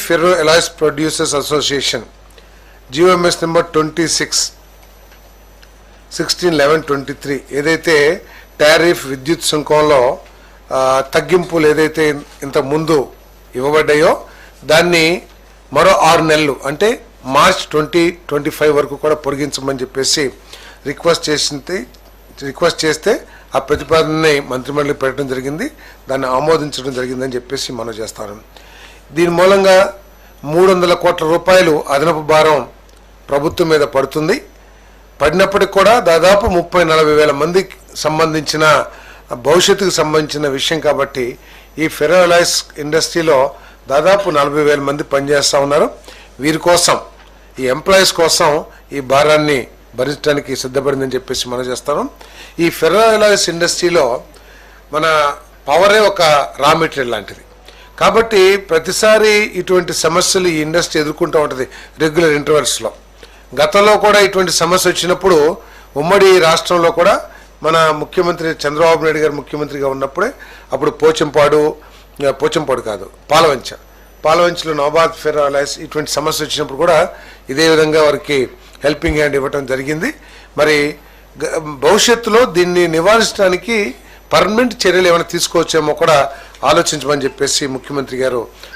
Ferro Alloys Producers Association GOMS number 26/16/11/23 ఏదైతే tariff విద్యుత్ సుంకంలో తగ్గింపులు ఏదైతే ఇంత ముందు ఇవ్వబడ్డాయో దాన్ని మరో 6 నెలలు అంటే మార్చ్ 2025 వరకు కూడా పొడిగించమని చెప్పేసి రిక్వెస్ట్ చేస్తే ఆ ప్రతిపాదనని మంత్రిమండలి పెట్టడం జరిగింది. దాన్ని ఆమోదించడం జరిగిందని చెప్పేసి మనం చేస్తాను. దీని మూలంగా 300 కోట్ల రూపాయలు అదనపు భారం ప్రభుత్వం మీద పడుతుంది. పడినప్పటికి కూడా దాదాపు 30-40 వేల మందికి సంబంధించిన భవిష్యత్తుకు సంబంధించిన విషయం కాబట్టి ఈ ఫెర్రో అలాయ్స్ ఇండస్ట్రీలో దాదాపు 40 వేల మంది పనిచేస్తూ ఉన్నారు. వీరి కోసం ఈ ఎంప్లాయీస్ కోసం ఈ భారాన్ని భరించడానికి సిద్ధపడిందని చెప్పేసి మనం చేస్తాను. ఈ ఫెర్రో అలాయ్స్ ఇండస్ట్రీలో మన పవరే ఒక రా మెటీరియల్ లాంటిది కాబట్టి ప్రతిసారి ఇటువంటి సమస్యలు ఈ ఇండస్ట్రీ ఎదుర్కొంటూ ఉంటుంది రెగ్యులర్ ఇంటర్వెల్స్లో. గతంలో కూడా ఇటువంటి సమస్య వచ్చినప్పుడు ఉమ్మడి రాష్ట్రంలో కూడా మన ముఖ్యమంత్రి చంద్రబాబు నాయుడు గారు ముఖ్యమంత్రిగా ఉన్నప్పుడే అప్పుడు పోచంపాడు కాదు పాలవంచలో నవాబాద్ ఫెర్రో అలాయ్స్ ఇటువంటి సమస్య వచ్చినప్పుడు కూడా ఇదే విధంగా వారికి హెల్పింగ్ హ్యాండ్ ఇవ్వడం జరిగింది. మరి భవిష్యత్తులో దీన్ని నివారించడానికి పర్మనెంట్ చర్యలు ఏమైనా తీసుకోవచ్చేమో కూడా ఆలోచించమని చెప్పేసి ముఖ్యమంత్రి గారు